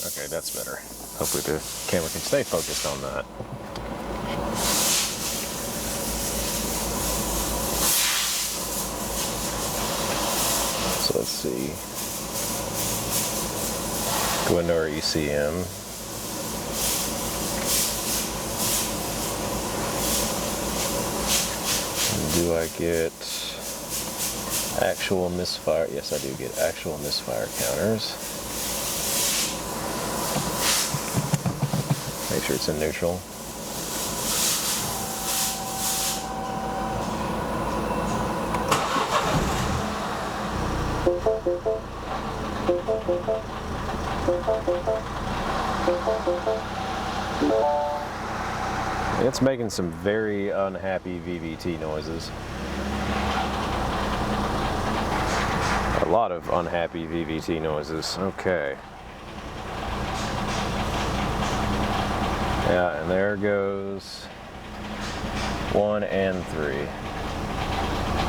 Okay, that's better. Hopefully the camera can stay focused on that. So let's see. Go into our ECM. Do I get actual misfire? Yes, I do get actual misfire counters. Make sure it's in neutral. It's making some very unhappy VVT noises. A lot of unhappy VVT noises. Okay. Yeah, and there goes 1 and 3.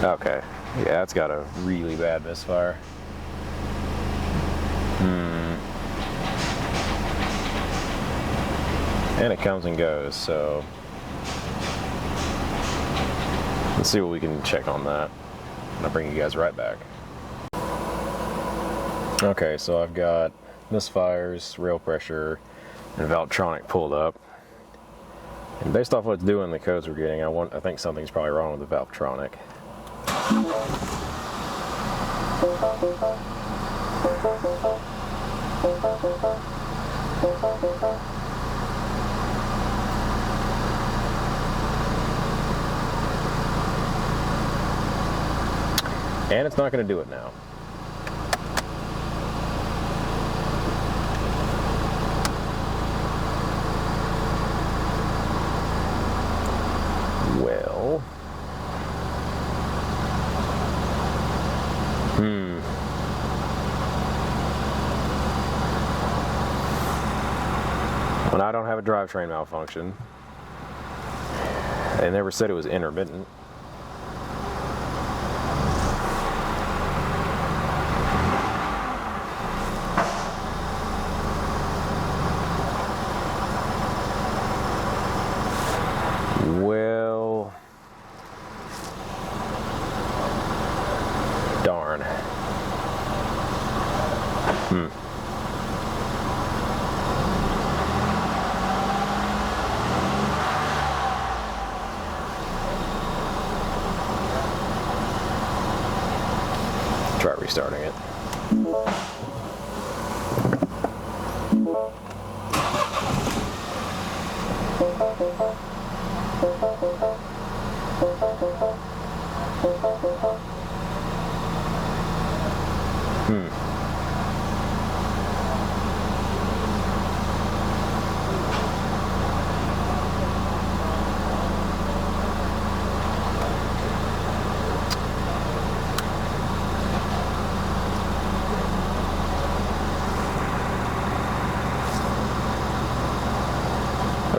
Okay. Yeah, it's got a really bad misfire. And it comes and goes, so let's see what we can check on that. I'll bring you guys right back. Okay, so I've got misfires, rail pressure, and Valvetronic pulled up. And based off what it's doing in the codes we're getting, I think something's probably wrong with the Valvetronic. And it's not going to do it now. Well, when I don't have a drivetrain malfunction, they never said it was intermittent. Well, darn. Try restarting it.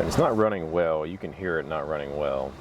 It's not running well. You can hear it not running well.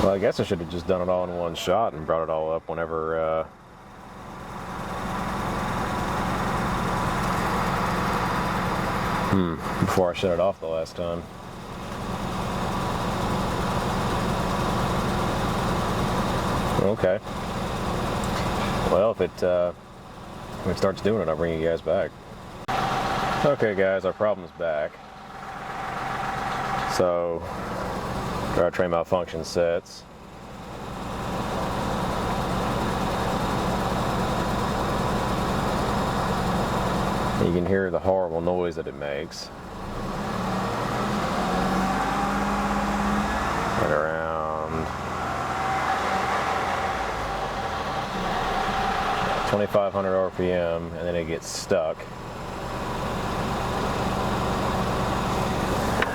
Well, I guess I should have just done it all in one shot and brought it all up whenever before I shut it off the last time. Okay. Well, if it starts doing it, I'll bring you guys back. Okay, guys, our problem's back. So, drivetrain malfunction sets. You can hear the horrible noise that it makes. Right around 2,500 RPM, and then it gets stuck.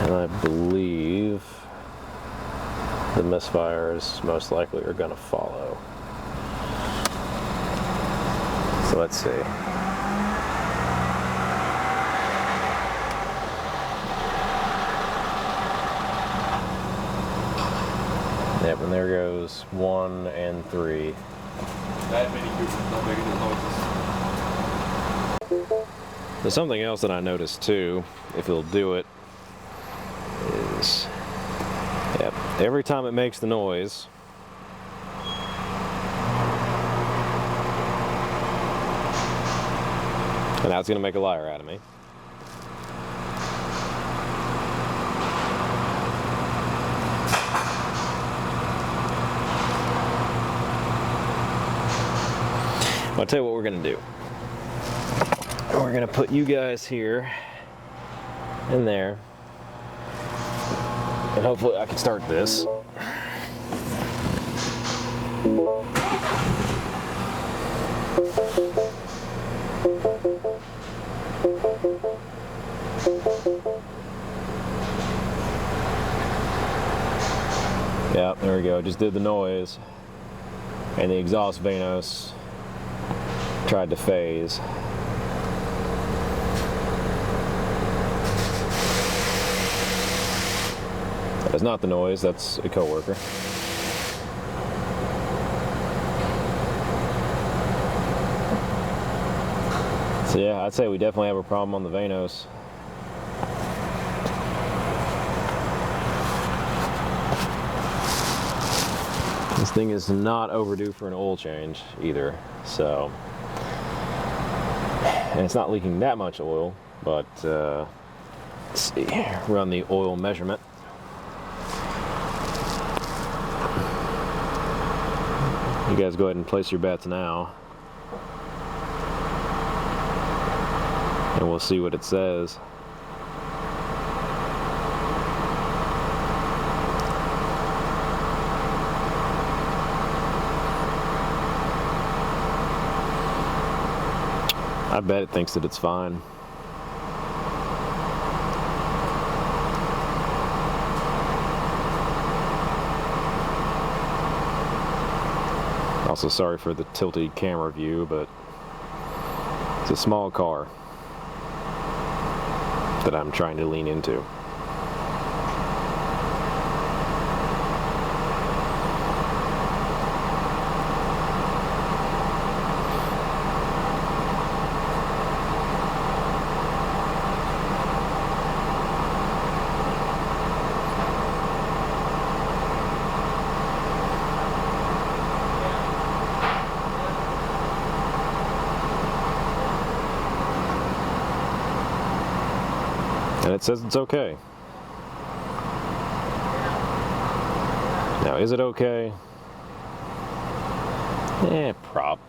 And I believe the misfires most likely are going to follow. So let's see. Yep, and there goes 1 and 3. That many people don't make any noises. So something else that I noticed too, if it'll do it, is yep, every time it makes the noise, and now it's going to make a liar out of me. I'll tell you what we're going to do. We're going to put you guys here and there, and hopefully I can start this. Yeah, there we go. Just did the noise, and the exhaust vanos tried to phase. That's not the noise, that's a coworker. So yeah, I'd say we definitely have a problem on the vanos. This thing is not overdue for an oil change either, so. And it's not leaking that much oil, but let's see, run the oil measurement. You guys go ahead and place your bets now, and we'll see what it says. I bet it thinks that it's fine. Also, sorry for the tilted camera view, but it's a small car that I'm trying to lean into. And it says it's okay. Now, is it okay?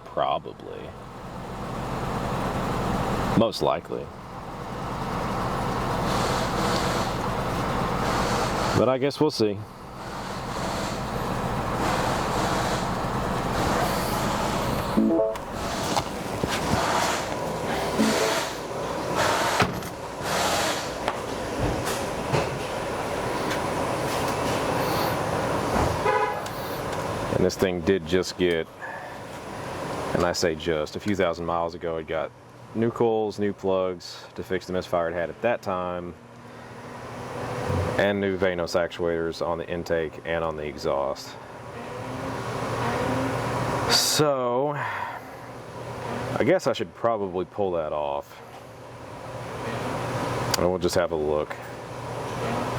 Probably. Most likely. But I guess we'll see. And this thing did just get, and I say just, a few thousand miles ago, it got new coils, new plugs to fix the misfire it had at that time, and new vanos actuators on the intake and on the exhaust. So, I guess I should probably pull that off. And we'll just have a look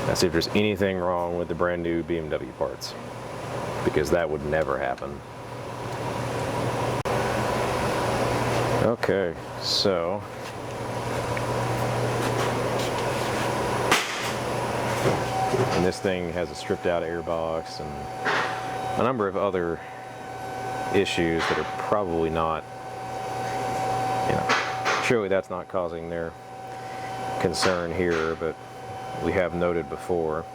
and see if there's anything wrong with the brand new BMW parts, because that would never happen. Okay, so and this thing has a stripped out airbox and a number of other issues that are probably not, surely that's not causing their concern here, but we have noted before.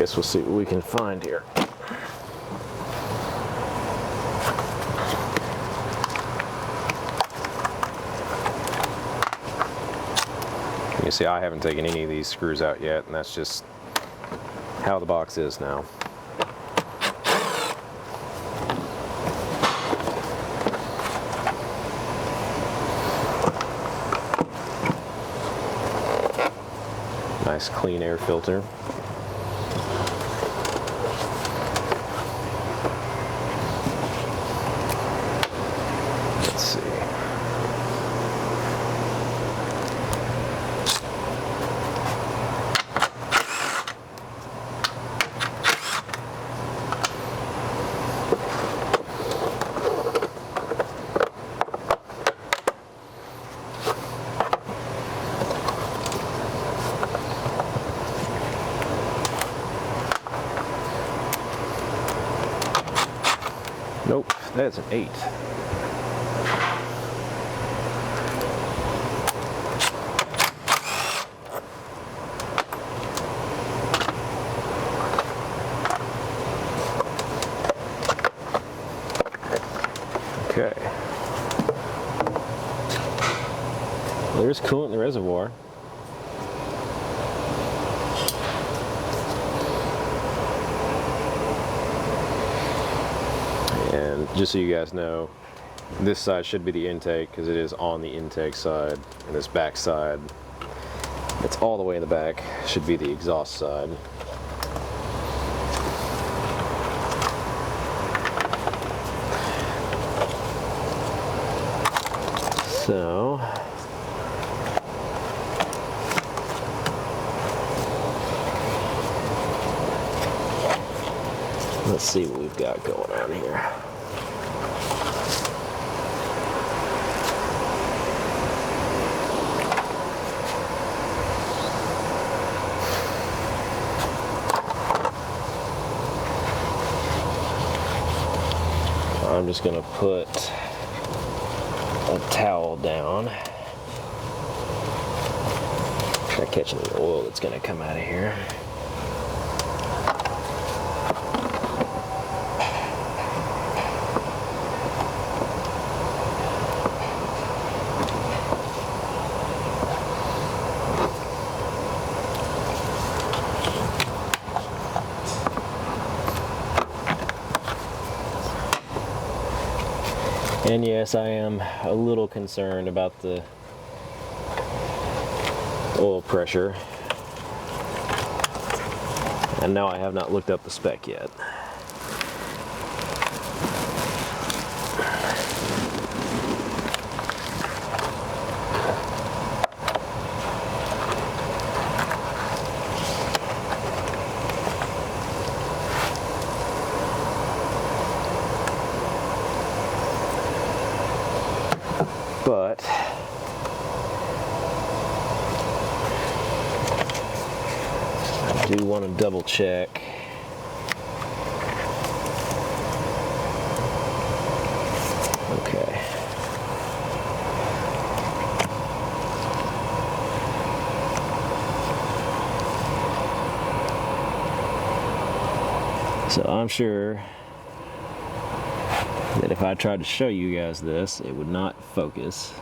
guess we'll see what we can find here. You see, I haven't taken any of these screws out yet, and that's just how the box is now. Nice clean air filter. Let's see. Nope, that's an 8. Okay. There's coolant in the reservoir. And just so you guys know, this side should be the intake because it is on the intake side, and this back side, it's all the way in the back, should be the exhaust side. So let's see what we've got going on here. I'm just going to put a towel down. Try catching the oil that's going to come out of here. And yes, I am a little concerned about the oil pressure. And now I have not looked up the spec yet. But I do want to double check. Okay. So I'm sure that if I tried to show you guys this, it would not focus.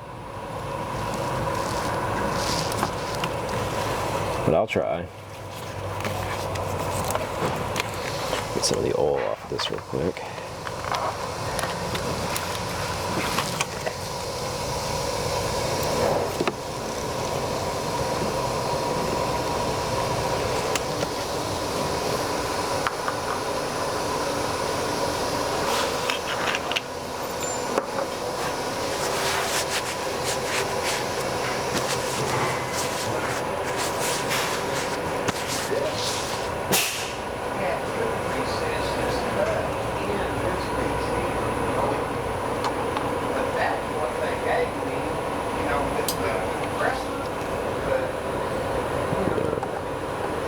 But I'll try. Get some of the oil off of this real quick.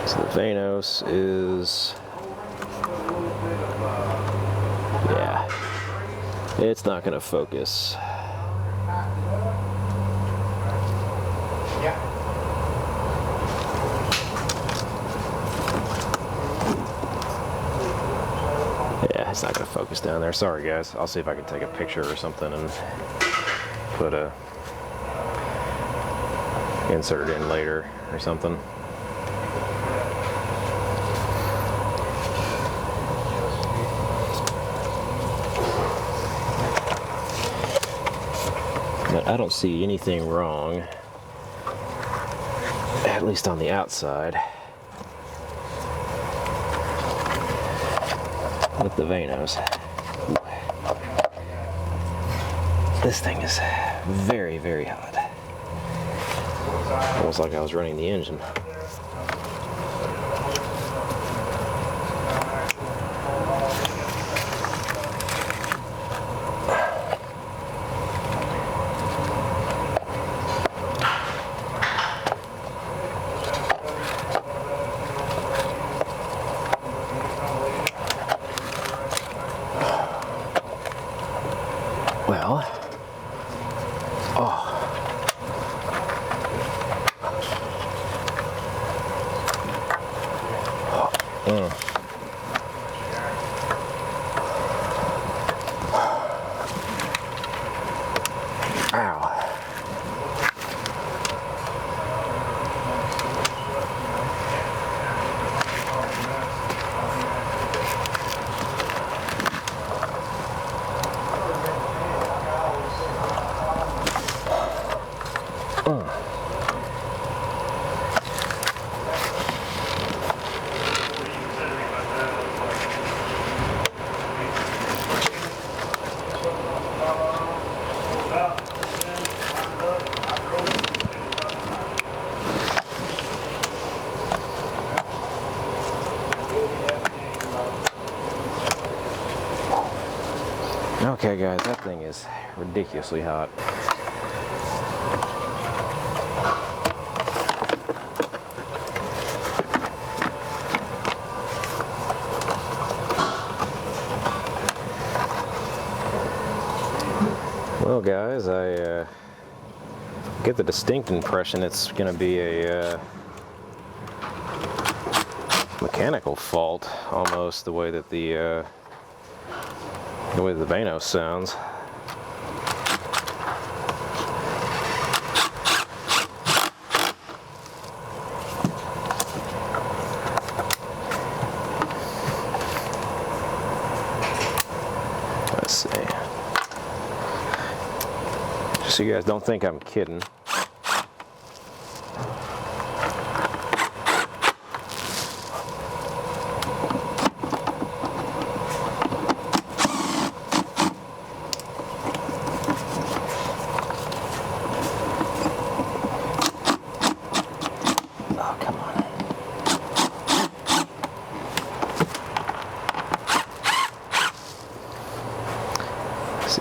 So the Vanos is, yeah, it's not going to focus. Yeah, it's not gonna focus down there. Sorry guys. I'll see if I can take a picture or something and put a insert in later or something. But I don't see anything wrong, at least on the outside, with the Vanos. This thing is very, very hot. Almost like I was running the engine. Well, oh. Ow. Okay guys, that thing is ridiculously hot. Well guys, I get the distinct impression it's going to be a mechanical fault, almost, the way that the Vanos sounds. Let's see. Just so you guys don't think I'm kidding.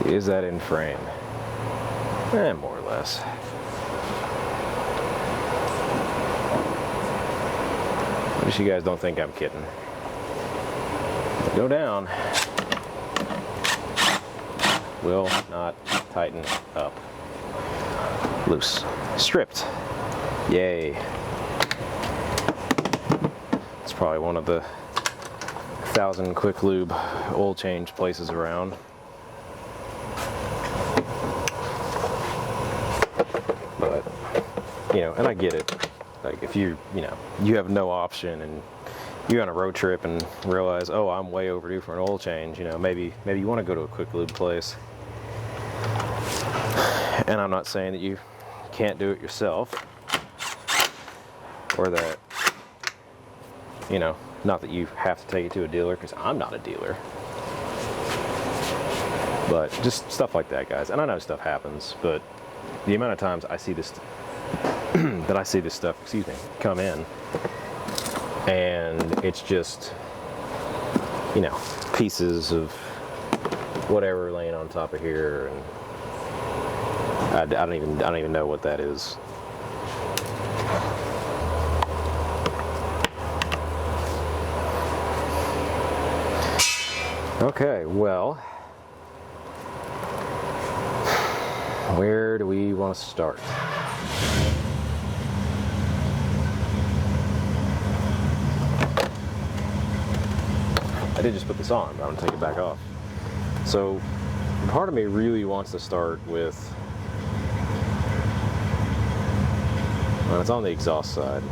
Is that in frame? More or less. Just you guys don't think I'm kidding. Go down. Will not tighten up. Loose. Stripped. Yay. It's probably one of the 1,000 quick lube oil change places around. But, you know, and I get it. Like, if you have no option and you're on a road trip and realize, oh, I'm way overdue for an oil change, maybe you want to go to a quick lube place. And I'm not saying that you can't do it yourself, or that, not that you have to take it to a dealer, because I'm not a dealer. But just stuff like that, guys. And I know stuff happens, but the amount of times I see this that I see this stuff, come in, and it's just, pieces of whatever laying on top of here, and I don't even know what that is. Okay, well, where do we want to start? I did just put this on, but I'm gonna take it back off. So part of me really wants to start with, well, it's on the exhaust side,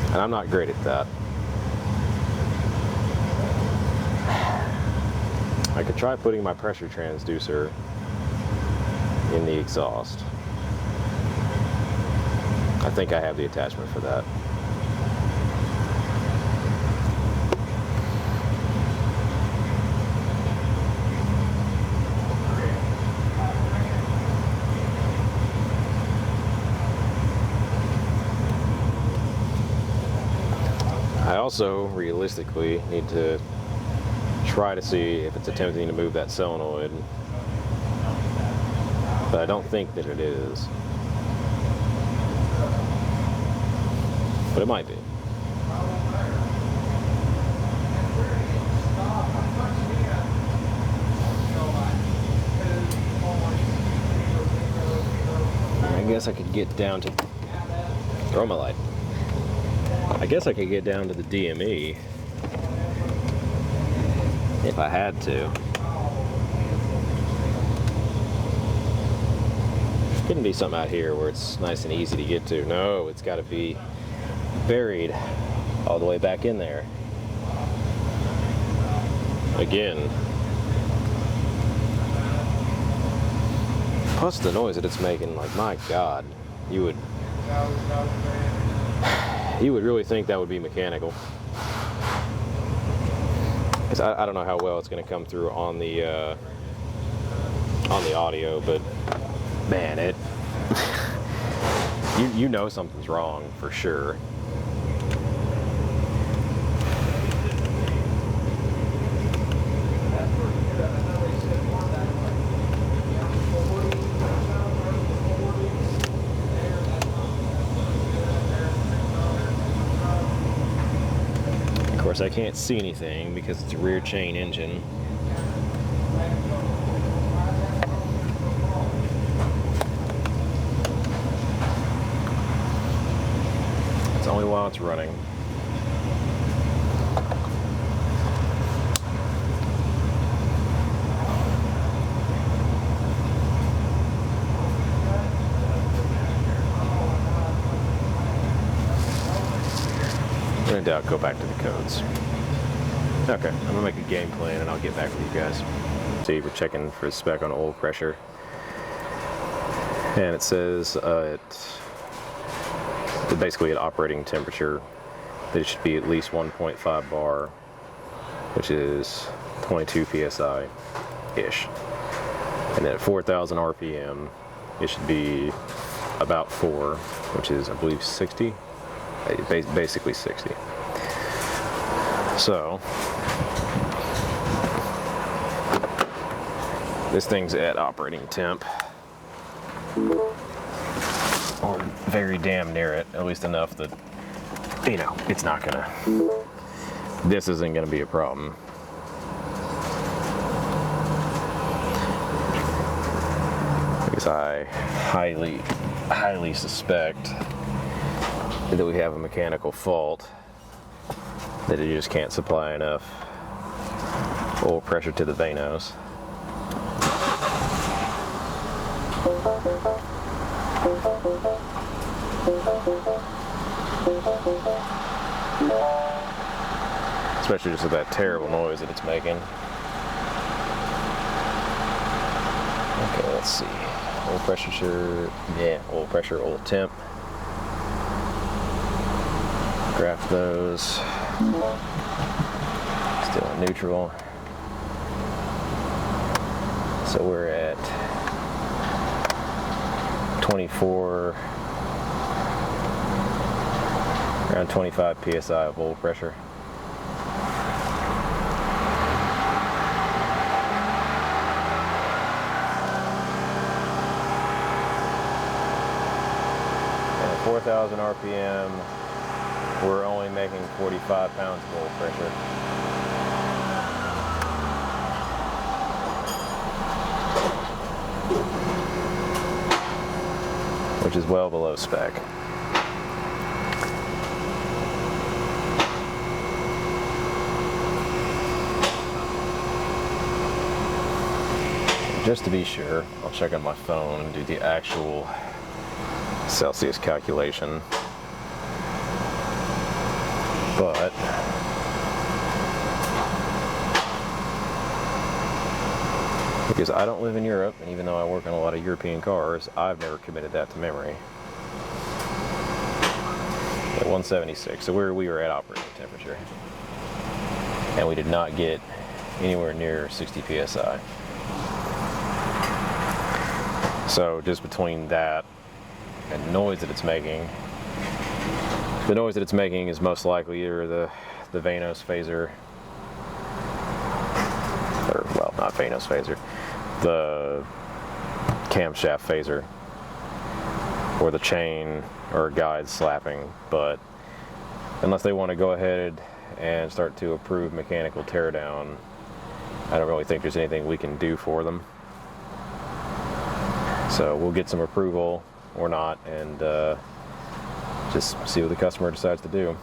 and I'm not great at that. I could try putting my pressure transducer in the exhaust. I think I have the attachment for that. I also realistically need to try to see if it's attempting to move that solenoid, but I don't think that it is. But it might be. I guess I could get down to, throw my light. I guess I could get down to the DME if I had to. Couldn't be something out here where it's nice and easy to get to. No, it's got to be buried all the way back in there. Again. Plus the noise that it's making, like, my God, you would really think that would be mechanical. Because I don't know how well it's going to come through on the audio, but man, it you know something's wrong for sure. Of course, I can't see anything because it's a rear chain engine. It's only while it's running. When in doubt, go back to the codes. Okay, I'm gonna make a game plan and I'll get back with you guys. See, we're checking for the spec on oil pressure. And it says basically at operating temperature that it should be at least 1.5 bar, which is 22 psi-ish. And then at 4,000 RPM, it should be about 4, which is, I believe, 60. Basically 60. So this thing's at operating temp, or very damn near it, at least enough that, you know, it's not gonna, this isn't gonna be a problem. Because I highly suspect that we have a mechanical fault, that it just can't supply enough oil pressure to the vanos. Especially just with that terrible noise that it's making. Okay, let's see. Oil pressure, yeah, oil pressure, oil temp. Graph those. Still in neutral. So we're at 24, around 25 psi of oil pressure. And at 4,000 RPM, we're only making 45 pounds of oil pressure. Which is well below spec. just to be sure, I'll check on my phone and do the actual Celsius calculation. But because I don't live in Europe, and even though I work on a lot of European cars, I've never committed that to memory. At 176, so we were at operating temperature. And we did not get anywhere near 60 psi. So just between that and noise that it's making, the noise that it's making is most likely either the Vanos phaser, or well, not Vanos phaser, the camshaft phaser, or the chain or guide slapping. But unless they want to go ahead and start to approve mechanical teardown, I don't really think there's anything we can do for them. So we'll get some approval or not, and just see what the customer decides to do.